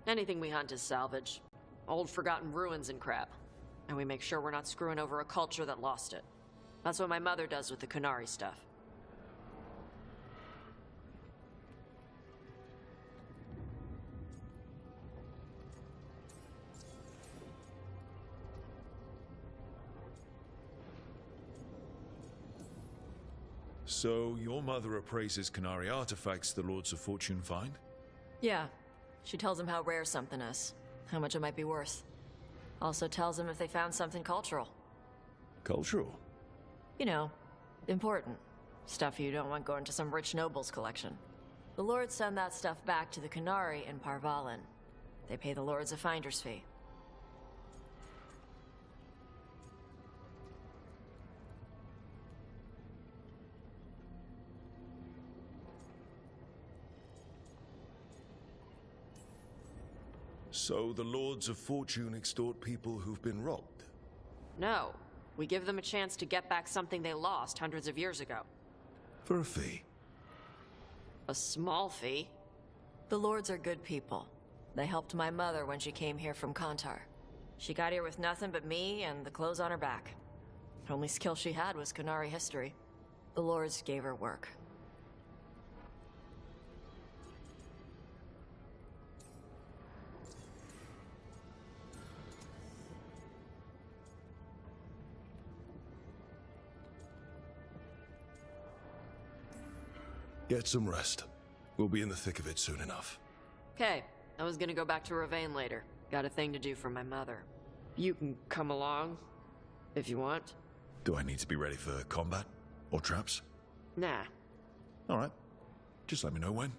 Anything we hunt is salvage. Old forgotten ruins and crap. And we make sure we're not screwing over a culture that lost it. That's what my mother does with the Qunari stuff. So, your mother appraises Qunari artifacts the Lords of Fortune find? Yeah. She tells them how rare something is, how much it might be worth. Also tells them if they found something cultural. Cultural? You know, important. Stuff you don't want going to some rich noble's collection. The Lords send that stuff back to the Qunari in Parvalin. They pay the Lords a finder's fee. So the Lords of Fortune extort people who've been robbed? No. We give them a chance to get back something they lost hundreds of years ago. For a fee? A small fee. The Lords are good people. They helped my mother when she came here from Kantar. She got here with nothing but me and the clothes on her back. Only skill she had was Qunari history. The Lords gave her work. Get some rest. We'll be in the thick of it soon enough. Okay, I was gonna go back to Ravane later. Got a thing to do for my mother. You can come along, if you want. Do I need to be ready for combat? Or traps? Nah. Alright. Just let me know when.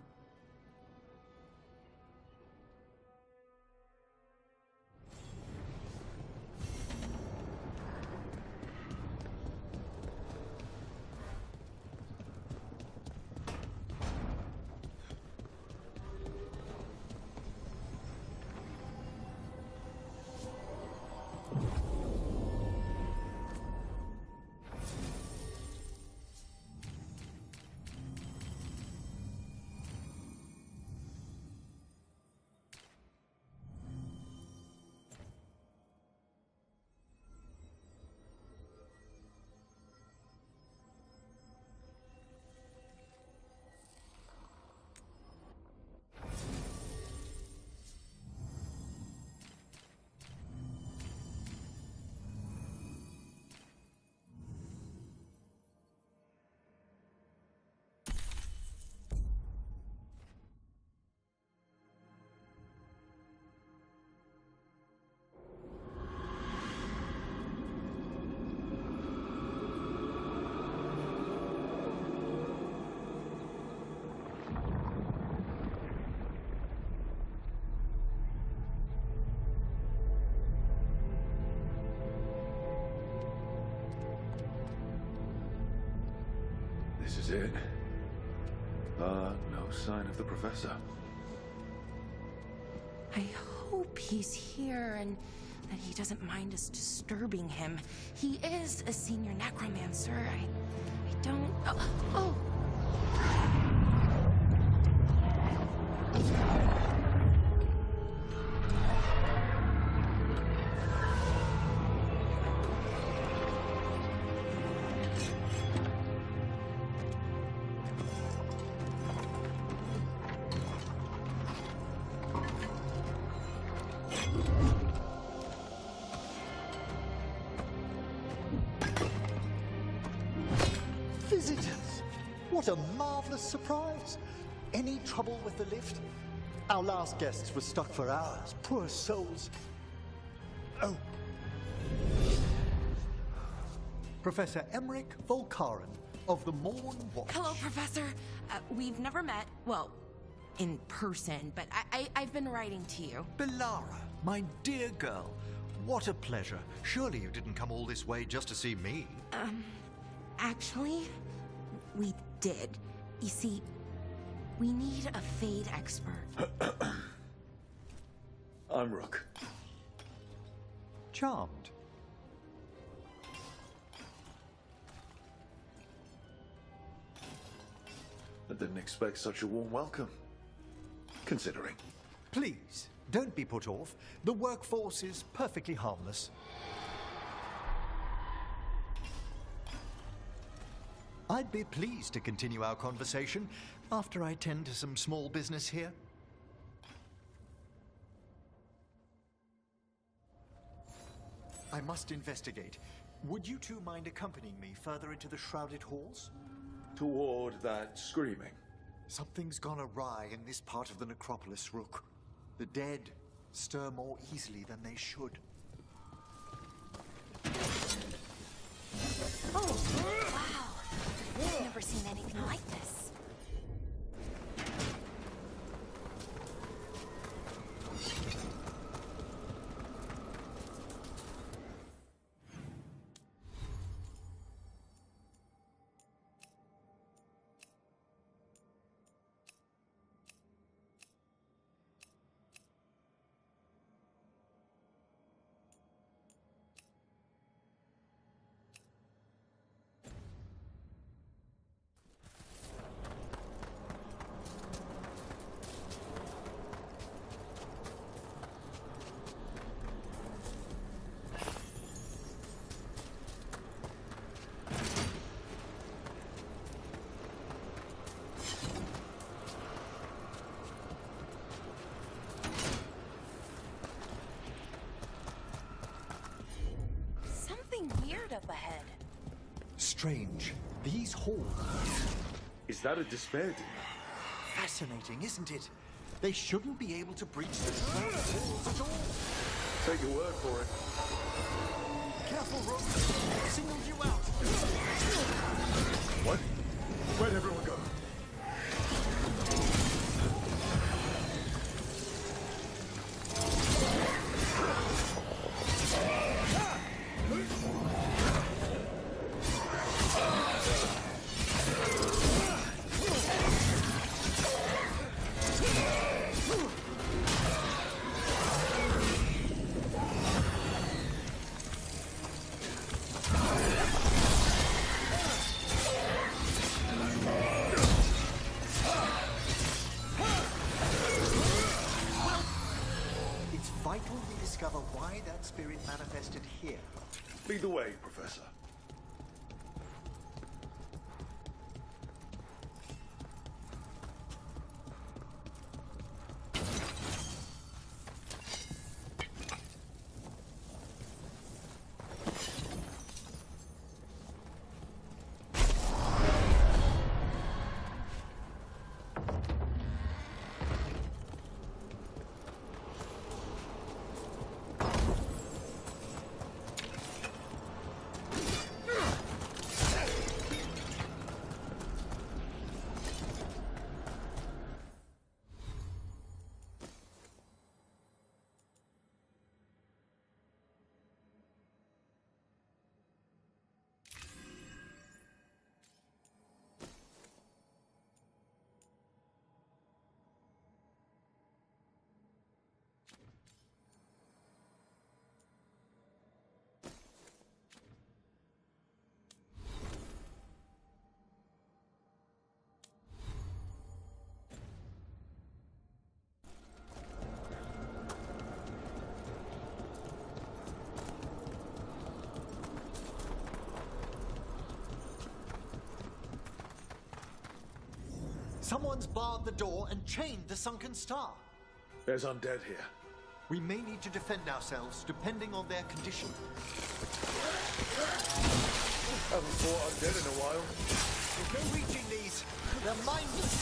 This is it. No sign of the professor. I hope he's here and that he doesn't mind us disturbing him. He is a senior necromancer. I don't... Oh! Visitors! What a marvelous surprise! Any trouble with the lift? Our last guests were stuck for hours. Poor souls. Oh. Professor Emmerich Volkaren of the Morn Watch. Hello, Professor. We've never met, well, in person, but I've been writing to you. Belara, my dear girl, what a pleasure. Surely you didn't come all this way just to see me. Actually, we did. You see, we need a Fade expert. I'm Rook. Charmed. I didn't expect such a warm welcome. Considering. Please, Don't be put off. The workforce is perfectly harmless. I'd be pleased to continue our conversation after I tend to some small business here. I must investigate. Would you two mind accompanying me further into the shrouded halls? Toward that screaming. Something's gone awry in this part of the necropolis, Rook. The dead stir more easily than they should. Oh, wow. I've never seen anything like this. Weird up ahead. Strange. These halls. Is that a despair demon? Fascinating, isn't it? They shouldn't be able to breach the shrouded halls at all. Take your word for it. Careful, Rook. I signaled you out. What? Where'd everyone go? Discover why that spirit manifested here. Lead the way, Professor. Someone's barred the door and chained the sunken star. There's undead here. We may need to defend ourselves, depending on their condition. Haven't fought undead in a while. There's no reaching these. They're mindless.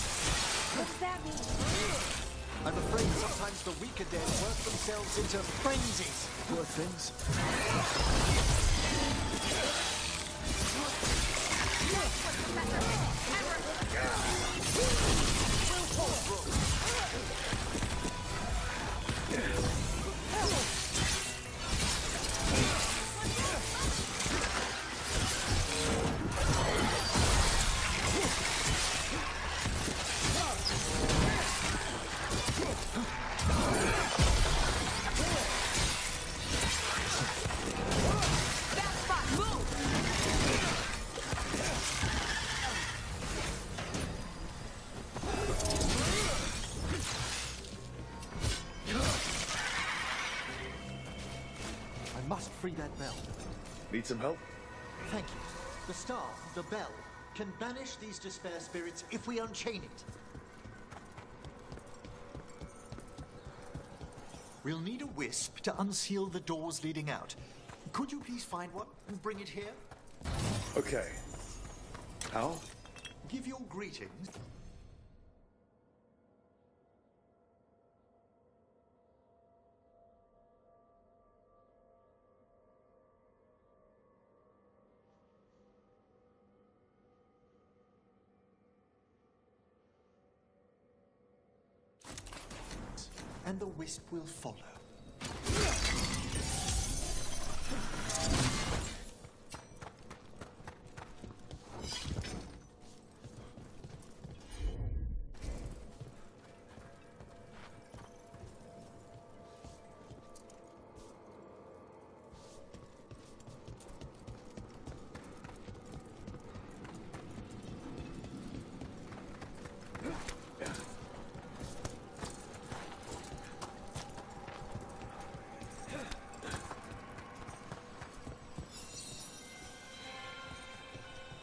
What does that mean? I'm afraid sometimes the weaker dead work themselves into frenzies. Poor things. must free that bell. Need some help? Thank you. The staff, the bell, can banish these despair spirits if we unchain it. We'll need a wisp to unseal the doors leading out. Could you please find one and bring it here? Okay. How? Give your greetings. And the wisp will follow.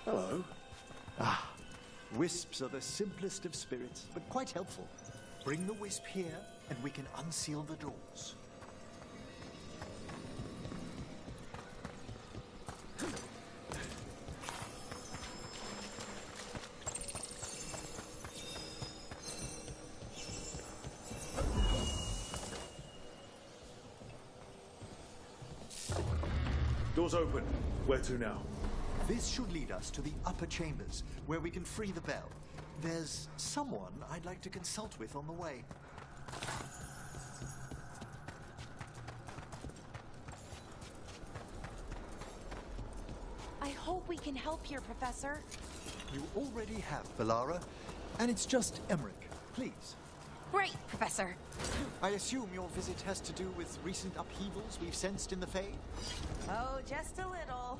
Hello. Wisps are the simplest of spirits, but quite helpful. Bring the wisp here, and we can unseal the doors. Doors open. Where to now? This should lead us to the upper chambers, where we can free the bell. There's someone I'd like to consult with on the way. I hope we can help here, Professor. You already have, Bellara, and it's just Emmerich. Please. Great, Professor. I assume your visit has to do with recent upheavals we've sensed in the Fae? Oh, just a little.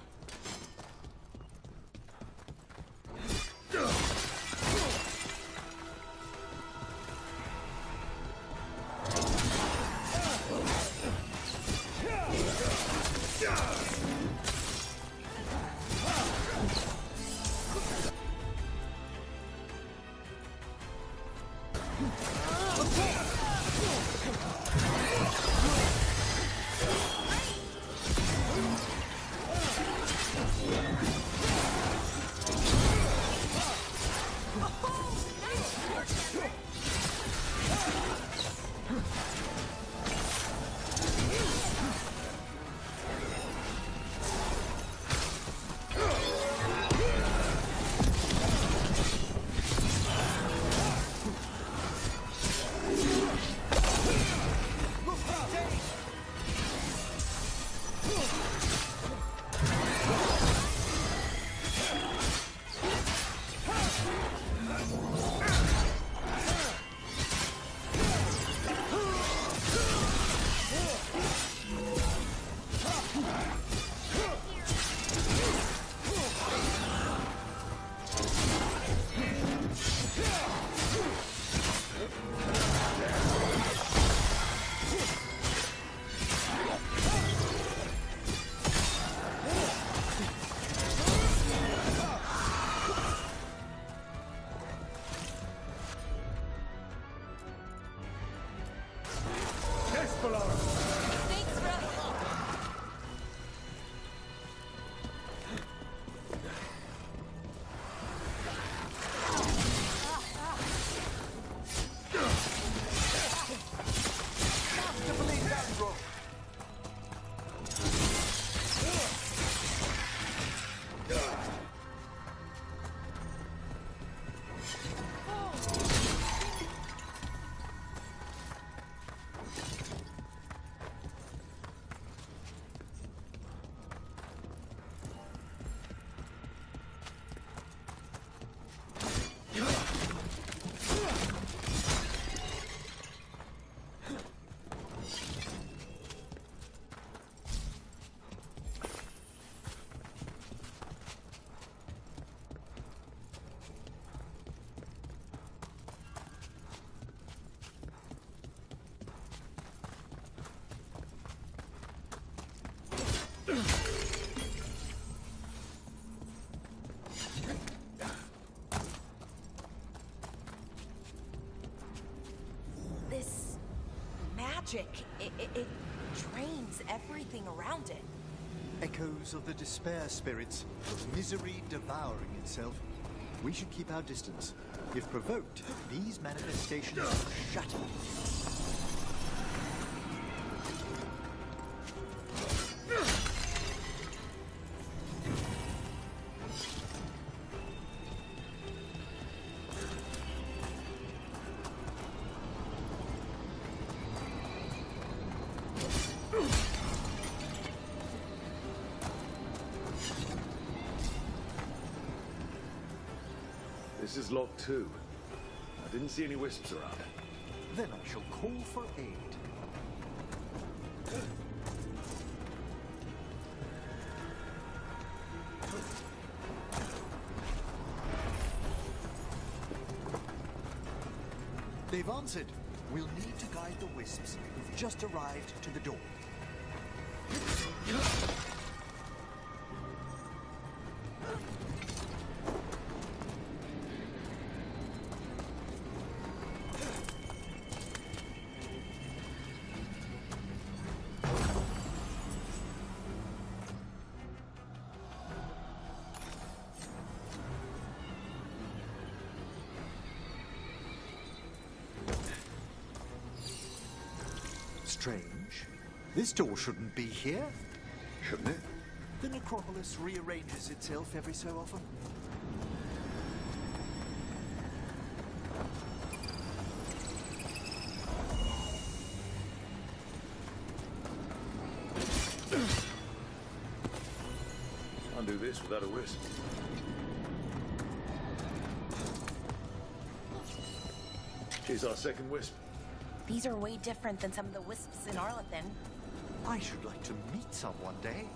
magic. It drains everything around it. Echoes of the despair spirits, of misery devouring itself. We should keep our distance. If provoked, these manifestations will shatter. This is locked too. I didn't see any wisps around. Then I shall call for aid. They've answered. We'll need to guide the wisps who've just arrived to the door. Strange. This door shouldn't be here. Shouldn't it? The necropolis rearranges itself every so often. Can't do this without a wisp. Here's our second wisp. These are way different than some of the wisps in Arlethan. I should like to meet some one day.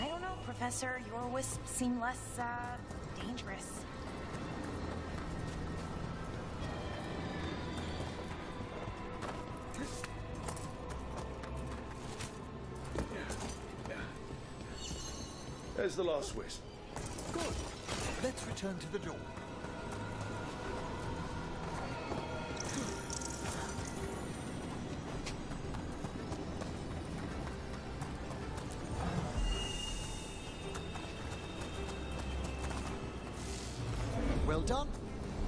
I don't know, Professor. Your wisps seem less, dangerous. There's the last wisp. Good. Let's return to the door. Well done.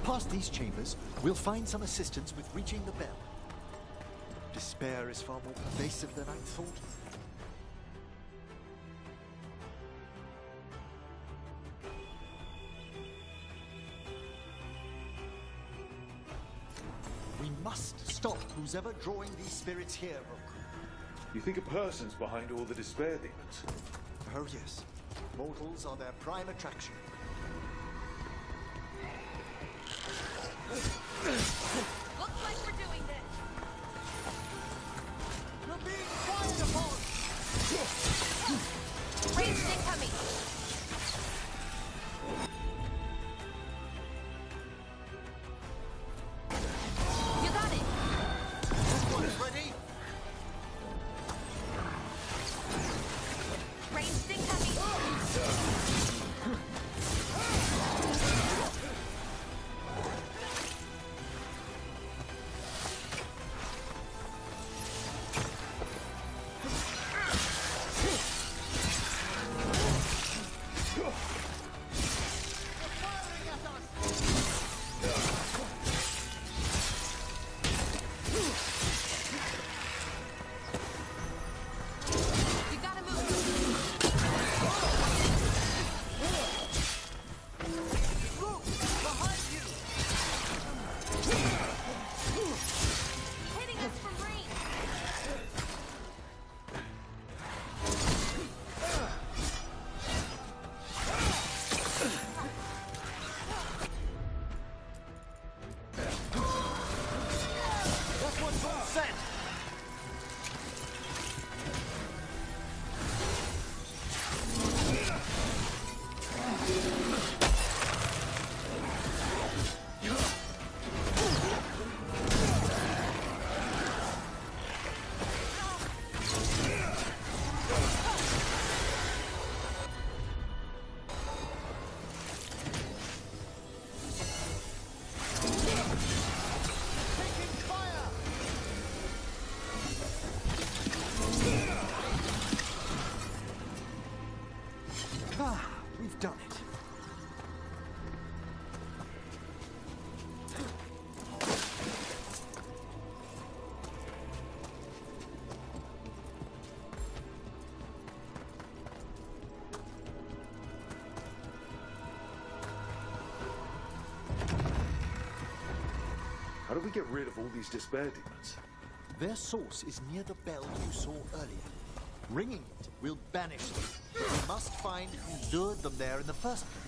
Past these chambers, we'll find some assistance with reaching the bell. Despair is far more pervasive than I thought. We must stop who's ever drawing these spirits here, Rook. You think a person's behind all the despair demons? Oh yes. Mortals are their prime attraction. Looks like we're doing this. You're being fired upon! Ranged incoming. You got it. This one's ready. Ranged incoming. You gotta move. Look! Behind you! Hitting us from range. That one's all set! Taking fire! How do we get rid of all these despair demons? Their source is near the bell you saw earlier. Ringing it will banish them. We must find who lured them there in the first place.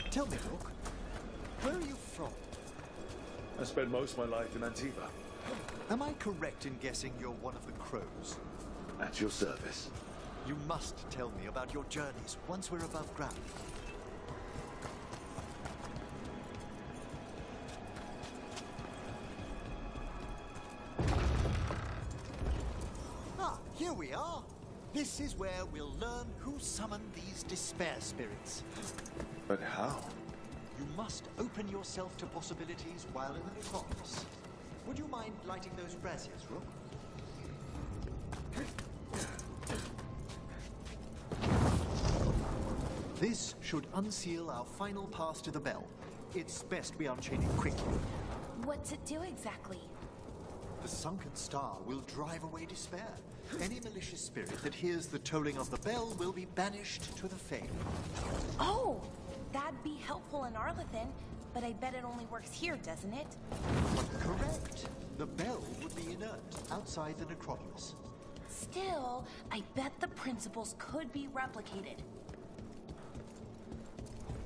Tell me, Rook, where are you from? I spent most of my life in Antiva. Am I correct in guessing you're one of the crows? At your service. You must tell me about your journeys once we're above ground. Ah, here we are. This is where we'll learn who summoned these despair spirits. But how? You must open yourself to possibilities while in the necropolis. Would you mind lighting those braziers, Rook? This should unseal our final pass to the bell. It's best we unchain it quickly. What's it do exactly? The sunken star will drive away despair. Any malicious spirit that hears the tolling of the bell will be banished to the Fane. Oh! That'd be helpful in Arlethan, but I bet it only works here, doesn't it? Correct. The bell would be inert outside the necropolis. Still, I bet the principles could be replicated.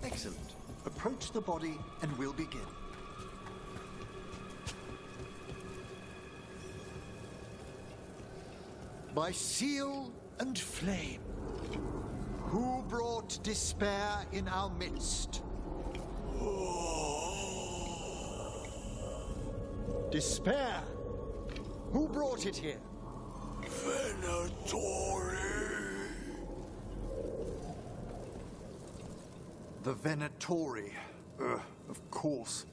Excellent. Approach the body and we'll begin. By seal and flame, who brought despair in our midst? Despair? Who brought it here? Venatori! The Venatori. Of course.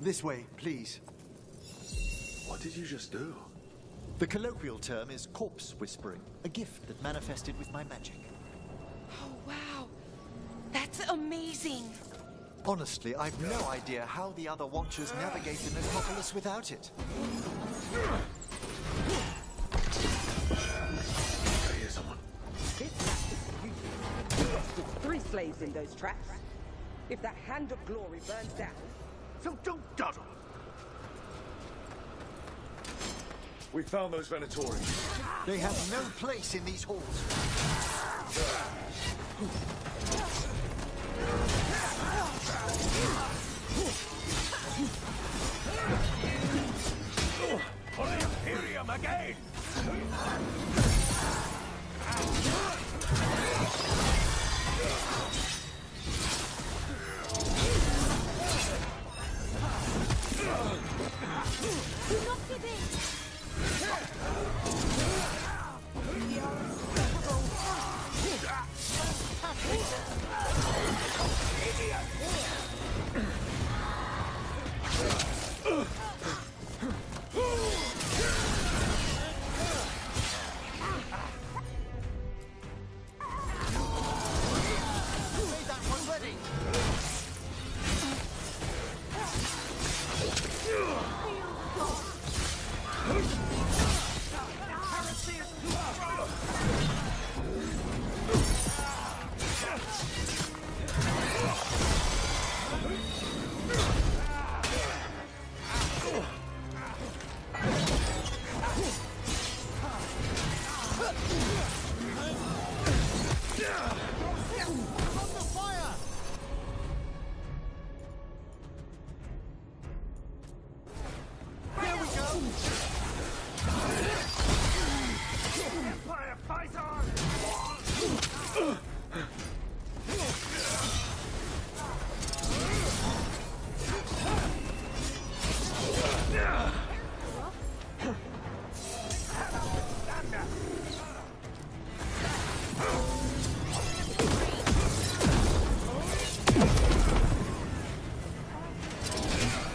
This way, please. What did you just do? The colloquial term is corpse whispering, a gift that manifested with my magic. Oh, wow. That's amazing. Honestly, I've no idea how the other Watchers navigate the necropolis without it. I hear someone. This trap is beautiful. You rested 3 slaves in those traps. If that hand of glory burns down, So don't dawdle! We found those Venatori. They have no place in these halls. For the Imperium again!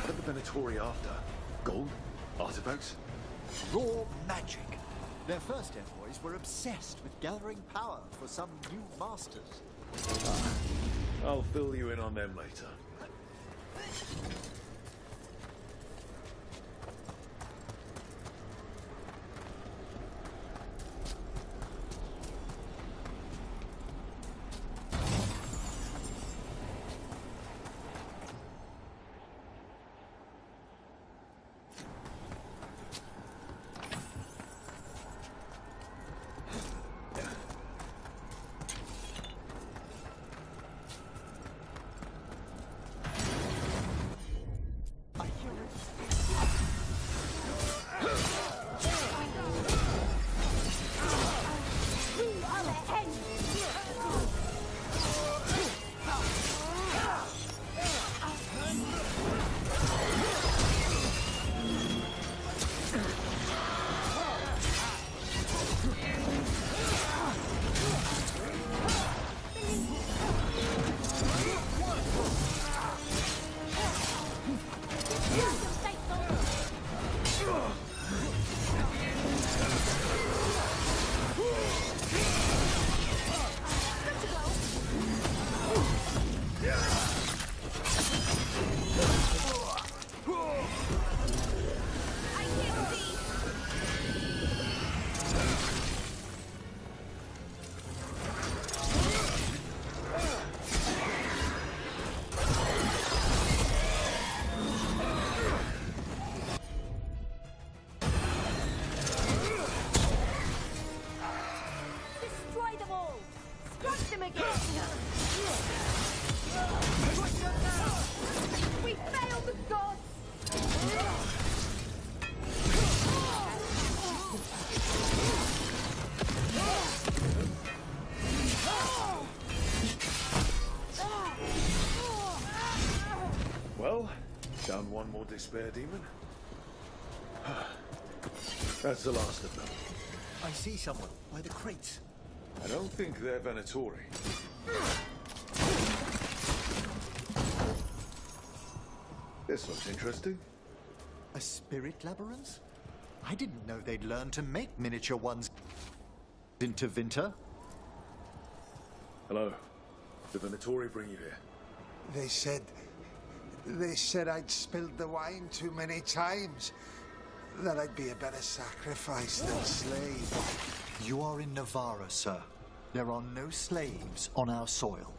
What are the Venatori after? Gold? Artifacts? raw magic. Their first envoys were obsessed with gathering power for some new masters. I'll fill you in on them later. Well, down one more despair demon. That's the last of them. I see someone by the crates. I don't think they're Venatori. This looks interesting. A spirit labyrinth? I didn't know they'd learn to make miniature ones into Vinter. Hello. Did Venatori bring you here? They said I'd spilled the wine too many times. That I'd be a better sacrifice than slave. You are in Navarra, sir. There are no slaves on our soil.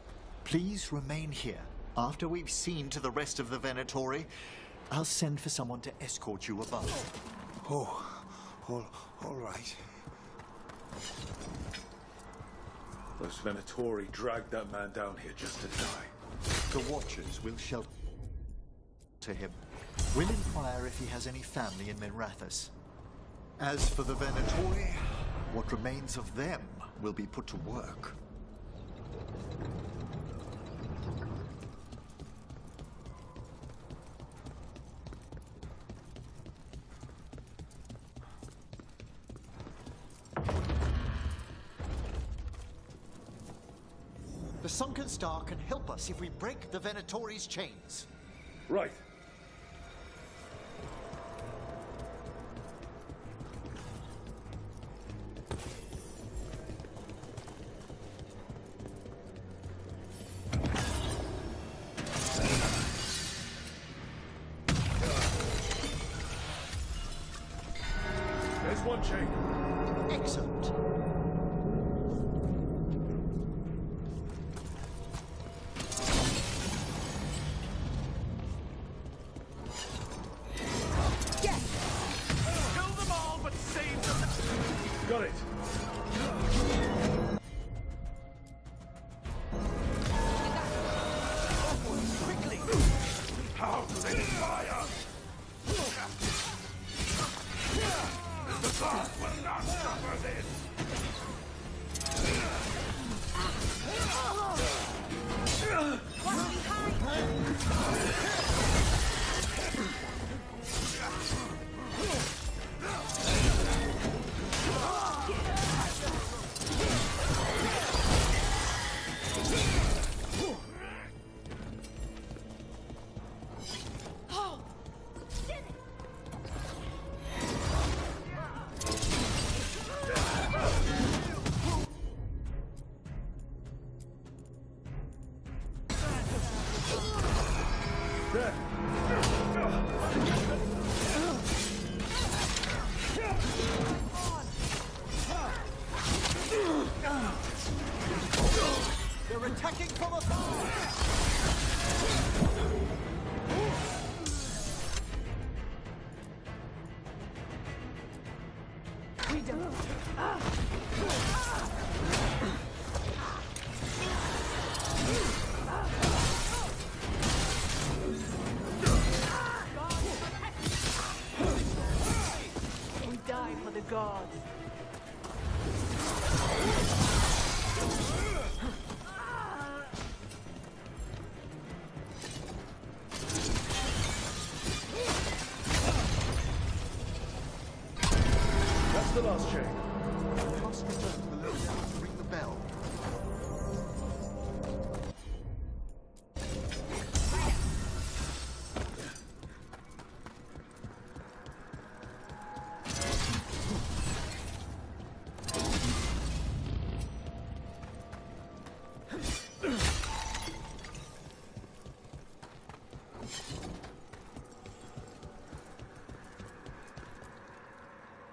Please remain here. After we've seen to the rest of the Venatori, I'll send for someone to escort you above. Oh, all right. Those Venatori dragged that man down here just to die. The Watchers will shelter him. We'll inquire if he has any family in Minrathous. As for the Venatori, what remains of them will be put to work. The Sunken Star can help us if we break the Venatori's chains. Right. There's one chain. Excellent. Got it. Quickly! How do they fire? The boss will not suffer this. freedom. We die for the gods. That's the last chain. Must return to the lowdown to ring the bell.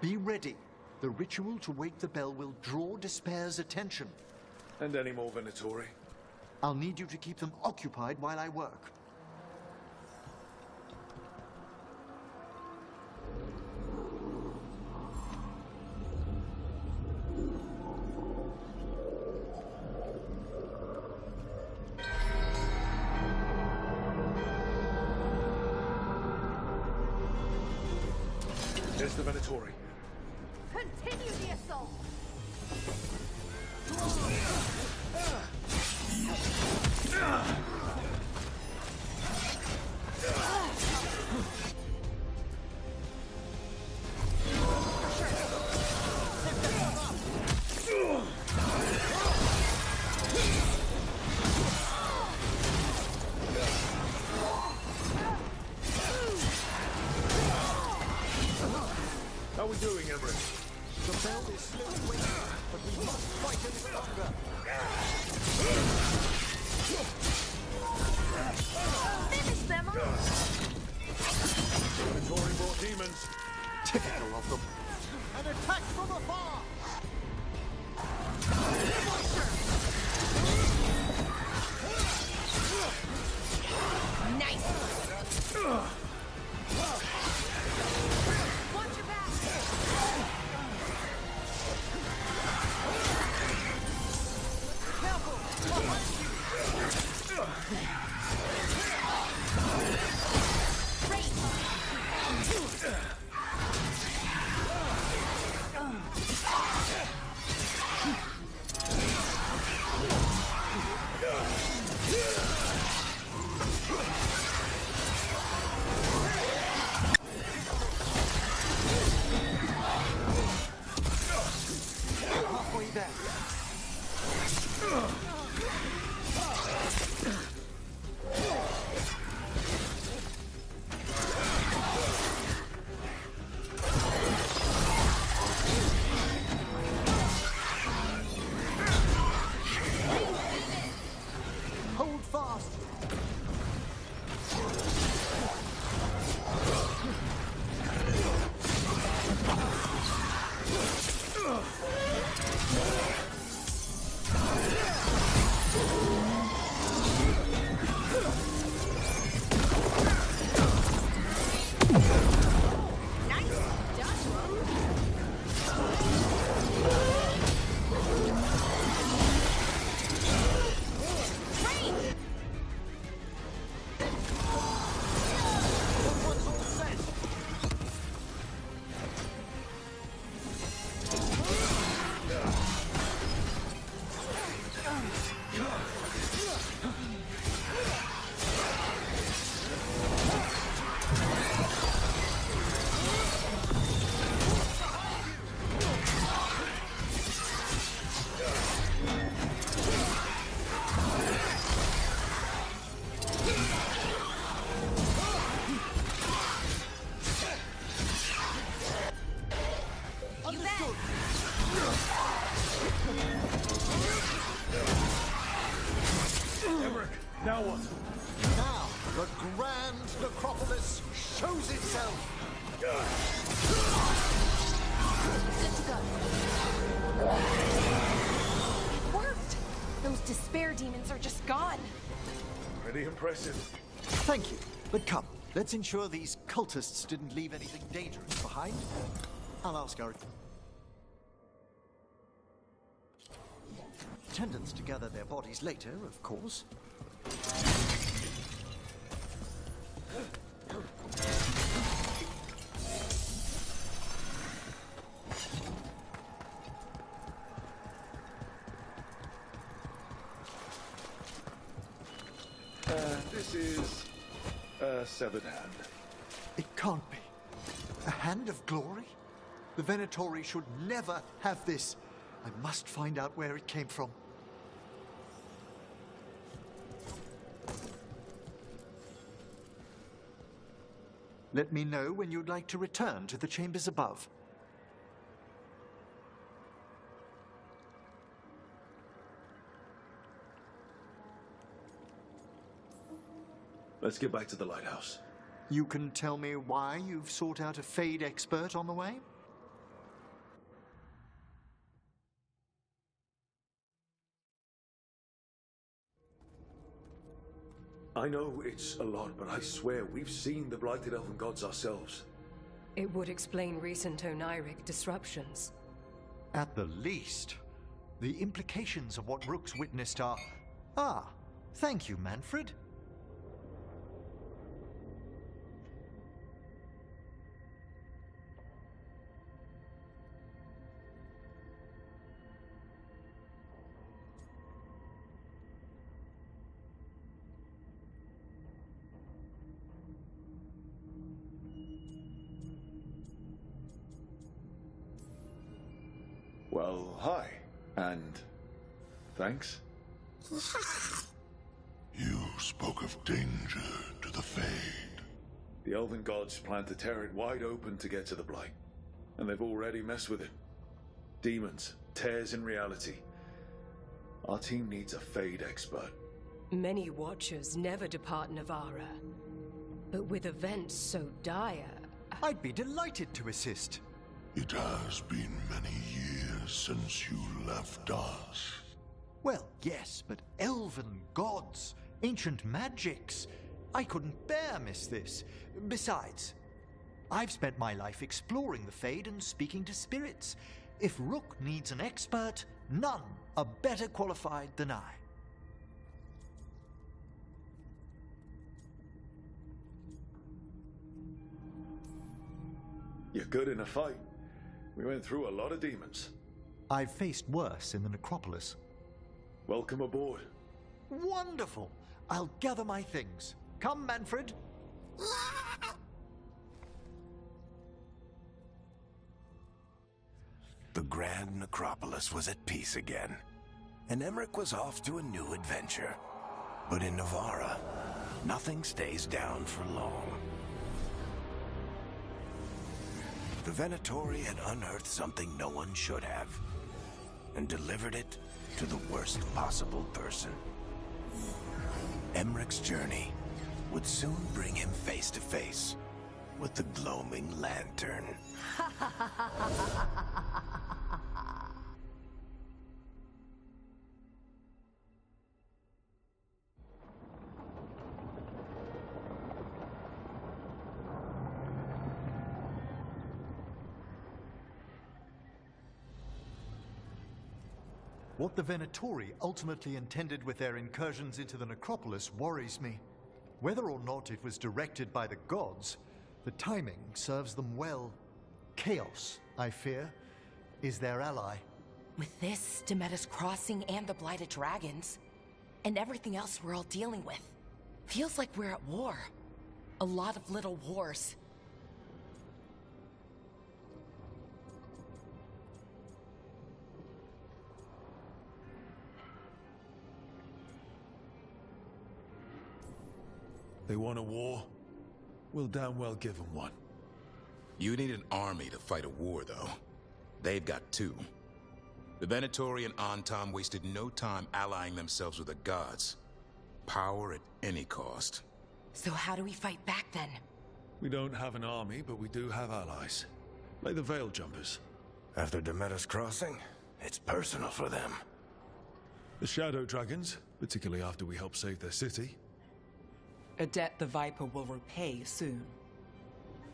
Be ready. The ritual to wake the bell will draw Despair's attention. And any more Venatori? I'll need you to keep them occupied while I work. There's the Venatori. Continue the assault! How are we doing, Emmerich? The bell is slowly waking, but we must fight a little longer. Finish them off! Venatori brought demons. Typical of them. An attack from afar! Nice! Watch your back! Halfway there. Hold fast! Emmerich, now what? Now, the grand necropolis shows itself! It worked! Those despair demons are just gone. Pretty impressive. Thank you. But come, let's ensure these cultists didn't leave anything dangerous behind. I'll ask our... attendants to gather their bodies later, of course. This is a severed hand. It can't be. A hand of glory? The Venatori should never have this. I must find out where it came from. Let me know when you'd like to return to the chambers above. Let's get back to the lighthouse. You can tell me why you've sought out a Fade expert on the way? I know it's a lot, but I swear we've seen the blighted elven gods ourselves. It would explain recent Oniric disruptions. At the least. The implications of what Rook's witnessed are... Ah, thank you, Manfred. Well, hi. And thanks. You spoke of danger to the Fade. The elven gods plan to tear it wide open to get to the blight. And they've already messed with it. Demons, tears in reality. Our team needs a Fade expert. Many Watchers never depart Navara. But with events so dire... I'd be delighted to assist. It has been many years since you left us. Well, yes, but elven gods, ancient magics. I couldn't bear miss this. Besides, I've spent my life exploring the Fade and speaking to spirits. If Rook needs an expert, none are better qualified than I. You're good in a fight. We went through a lot of demons. I've faced worse in the necropolis. Welcome aboard. Wonderful! I'll gather my things. Come, Manfred. The Grand Necropolis was at peace again, and Emmerich was off to a new adventure. But in Navara, nothing stays down for long. The Venatori had unearthed something no one should have, and delivered it to the worst possible person. Emmerich's journey would soon bring him face to face with the gloaming lantern. What the Venatori ultimately intended with their incursions into the necropolis worries me. Whether or not it was directed by the gods, the timing serves them well. Chaos, I fear, is their ally. With this, Demeter's Crossing and the Blighted Dragons, and everything else we're all dealing with, feels like we're at war. A lot of little wars. They want a war? We'll damn well give them one. You need an army to fight a war, though. They've got two. The Venatori and Antam wasted no time allying themselves with the gods. Power at any cost. So how do we fight back, then? We don't have an army, but we do have allies. Like the Veil Jumpers. After Demeter's Crossing, it's personal for them. The Shadow Dragons, particularly after we helped save their city. A debt the Viper will repay soon.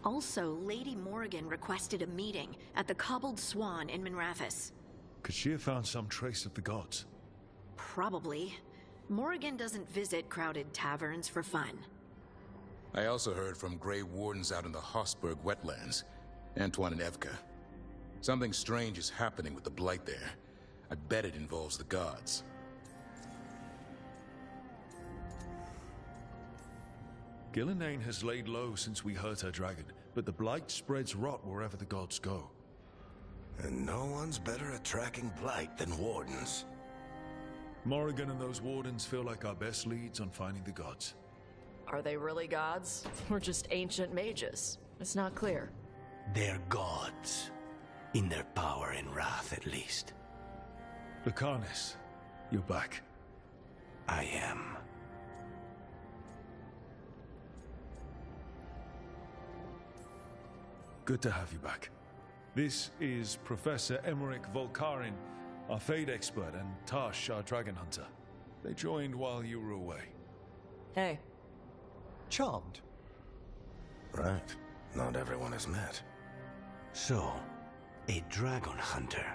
Also, Lady Morrigan requested a meeting at the Cobbled Swan in Minrathous. Could she have found some trace of the gods? Probably. Morrigan doesn't visit crowded taverns for fun. I also heard from Grey Wardens out in the Hossberg wetlands, Antoine and Evka. Something strange is happening with the Blight there. I bet it involves the gods. Gillenane has laid low since we hurt her dragon, but the Blight spreads rot wherever the gods go. And no one's better at tracking Blight than Wardens. Morrigan and those Wardens feel like our best leads on finding the gods. Are they really gods? Or just ancient mages? It's not clear. They're gods. In their power and wrath, at least. Lucanus, you're back. I am. Good to have you back. This is Professor Emmerich Volkarin, our Fade expert, and Tash, our dragon hunter. They joined while you were away. Hey. Charmed. Right. Not everyone has met. So, a dragon hunter.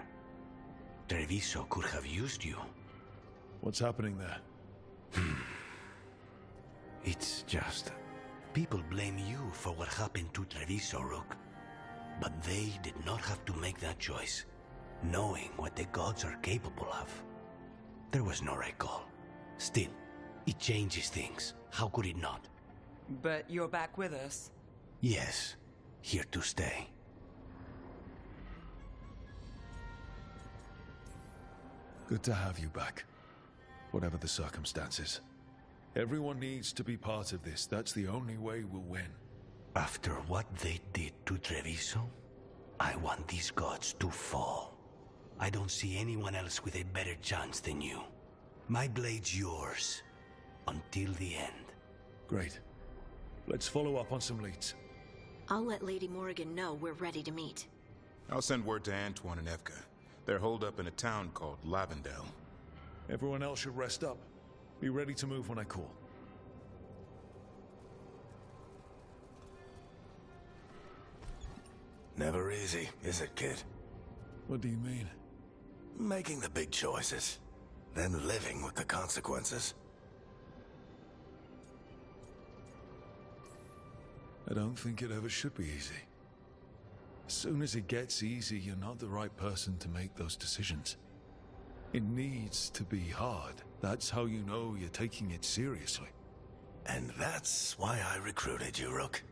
Treviso could have used you. What's happening there? It's just... people blame you for what happened to Treviso, Rook. But they did not have to make that choice, knowing what the gods are capable of. There was no recall. Still, it changes things. How could it not? But you're back with us? Yes, here to stay. Good to have you back, whatever the circumstances. Everyone needs to be part of this. That's the only way we'll win. After what they did to Treviso, I want these gods to fall. I don't see anyone else with a better chance than you. My blade's yours, until the end. Great. Let's follow up on some leads. I'll let Lady Morrigan know we're ready to meet. I'll send word to Antoine and Evka. They're holed up in a town called Lavendel. Everyone else should rest up. Be ready to move when I call. Never easy, is it, kid? What do you mean? Making the big choices, then living with the consequences. I don't think it ever should be easy. As soon as it gets easy, you're not the right person to make those decisions. It needs to be hard. That's how you know you're taking it seriously. And that's why I recruited you, Rook.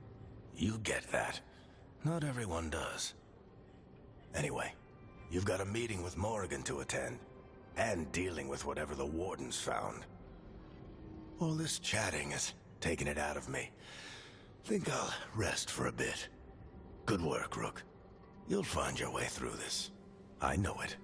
You get that. Not everyone does. Anyway, you've got a meeting with Morrigan to attend, and dealing with whatever the Wardens found. All this chatting has taken it out of me. Think I'll rest for a bit. Good work, Rook. You'll find your way through this. I know it.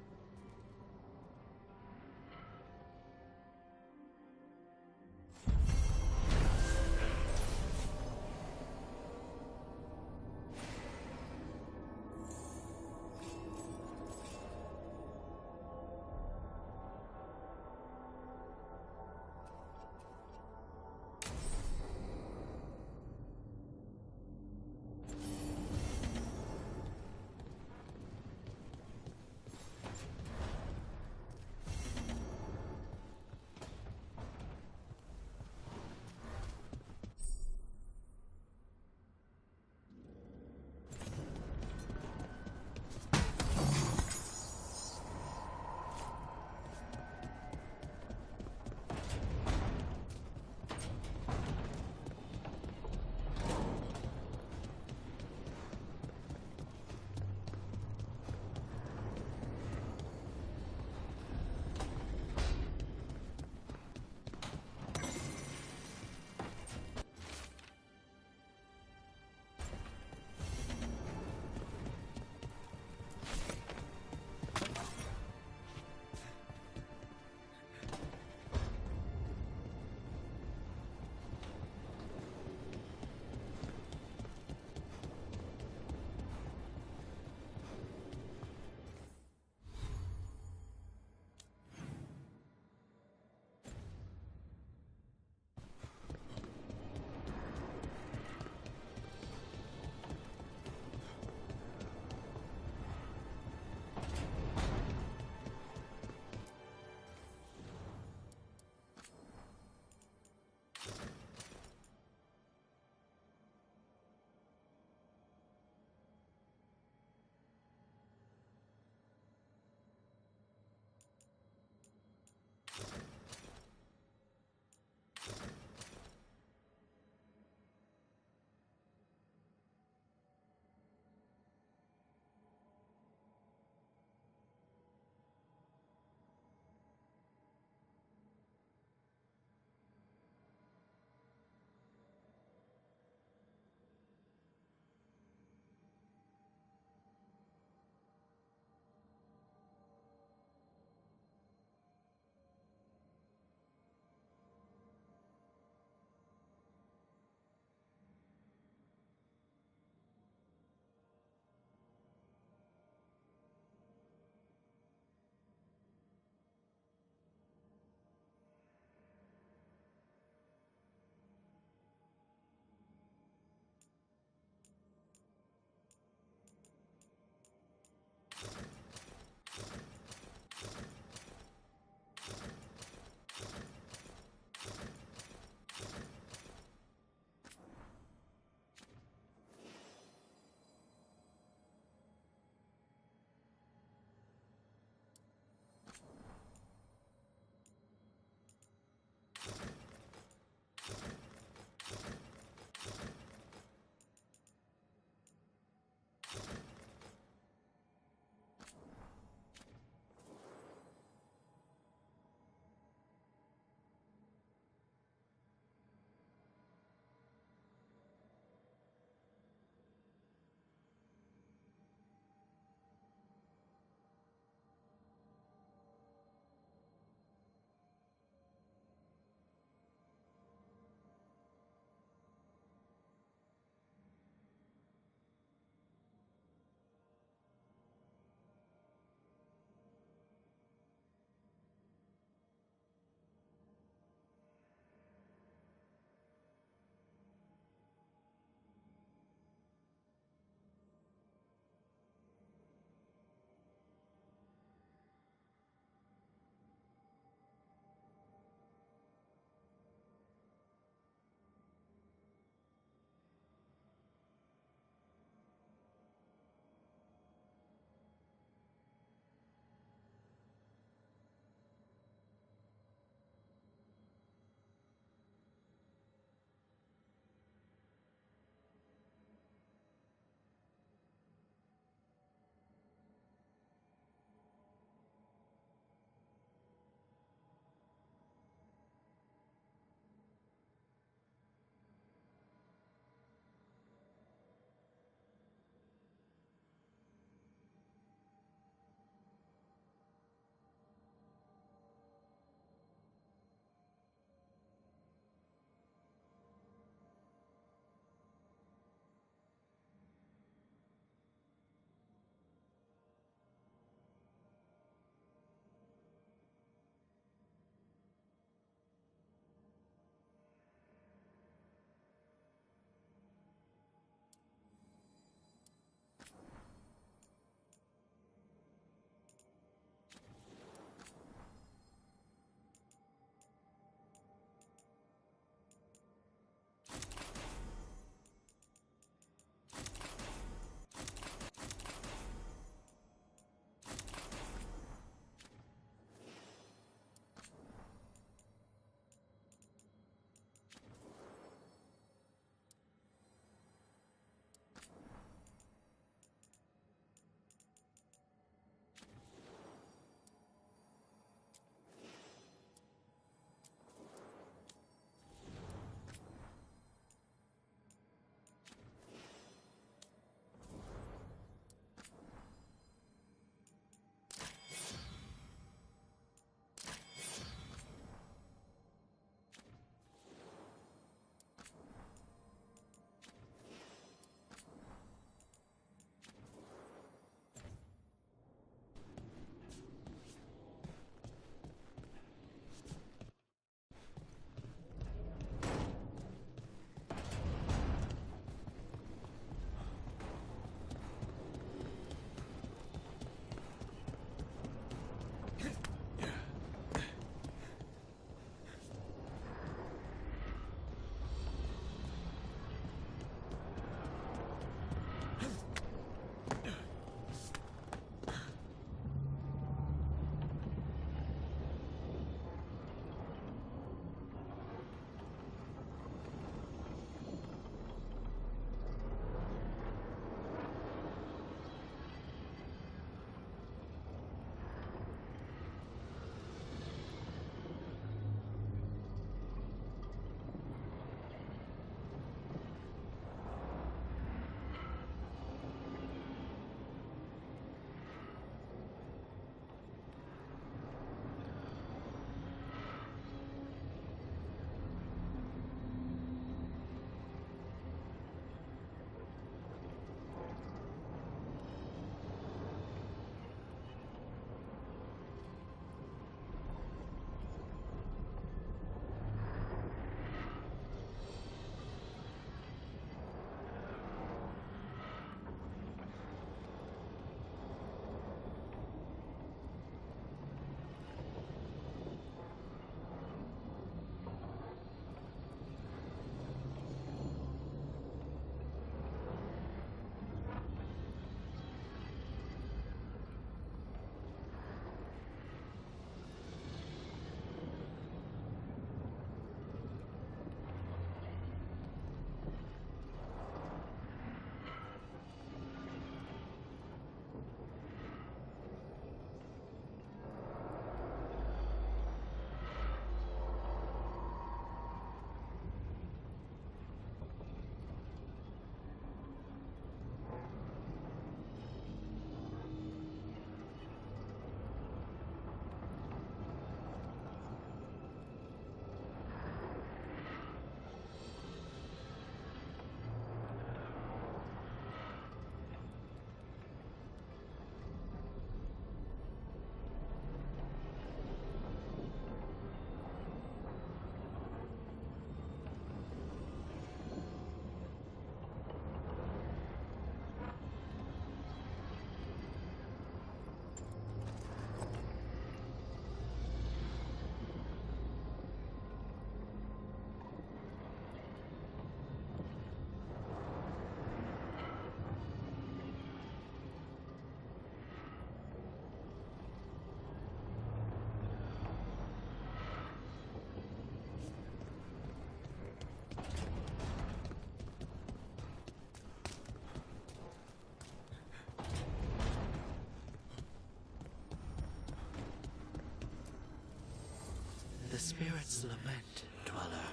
The spirits lament, Dweller.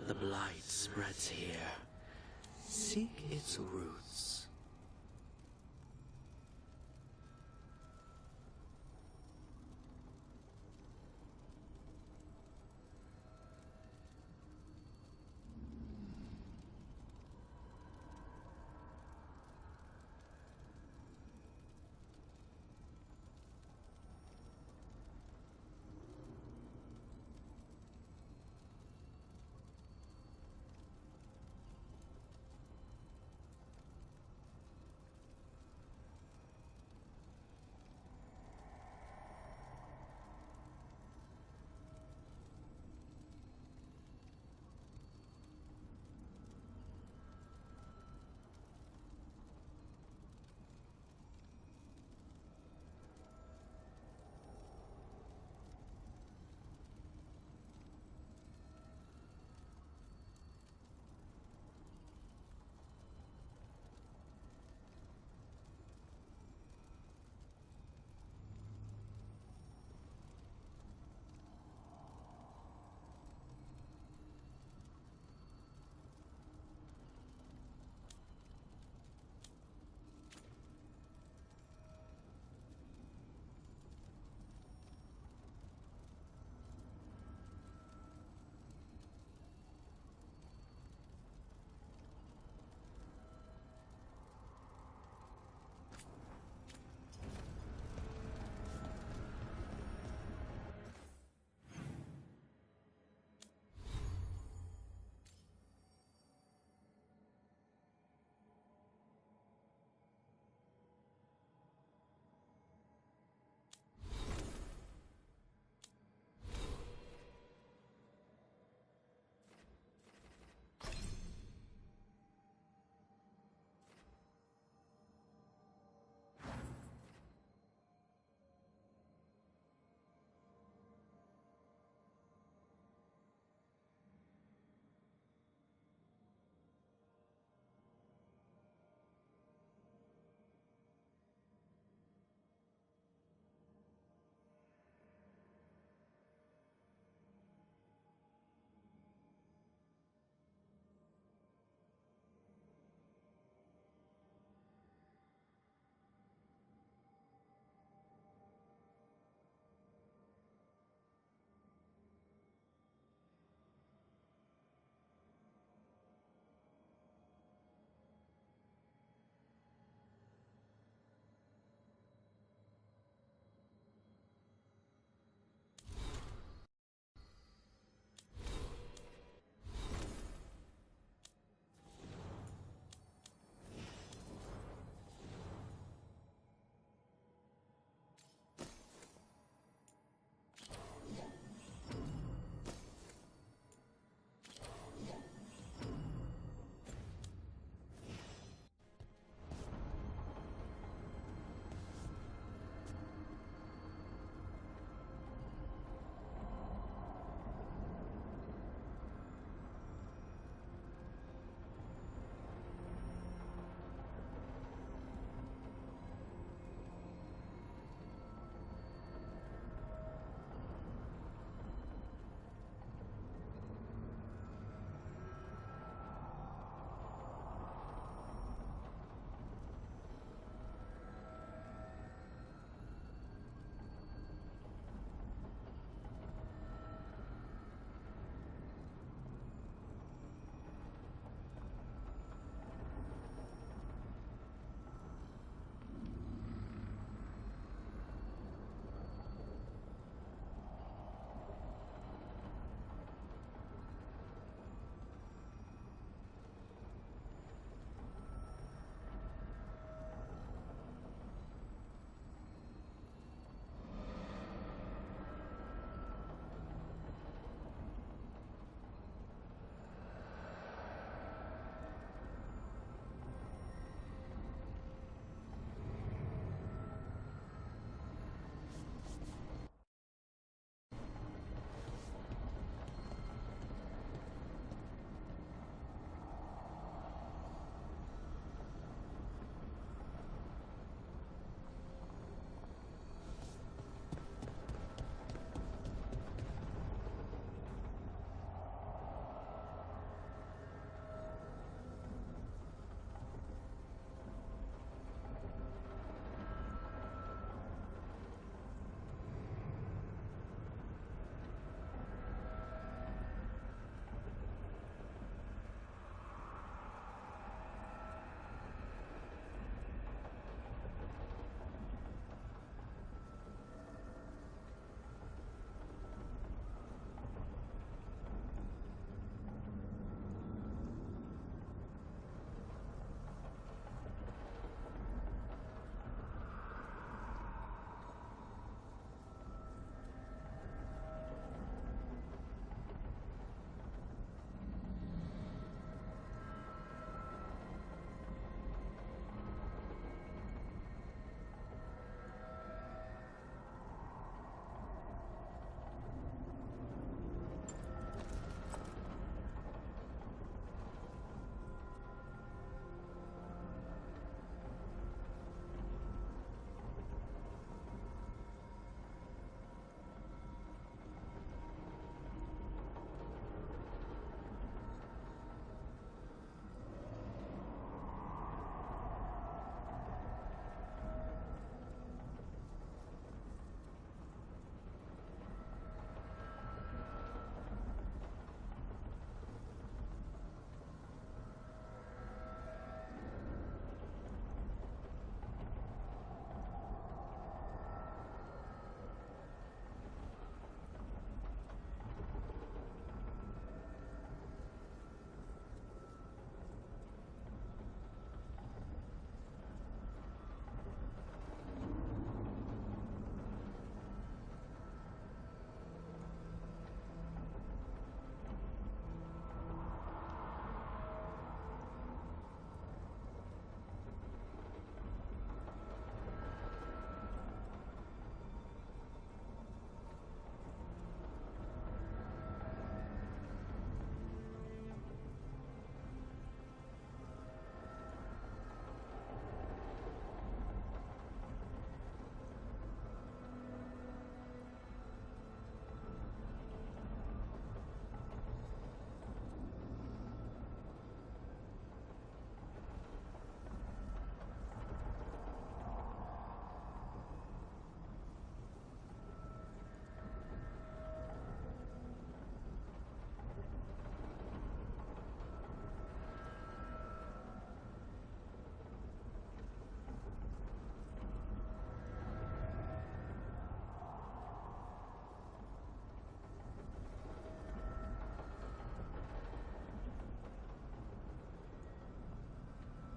The blight spreads here. Seek its roots.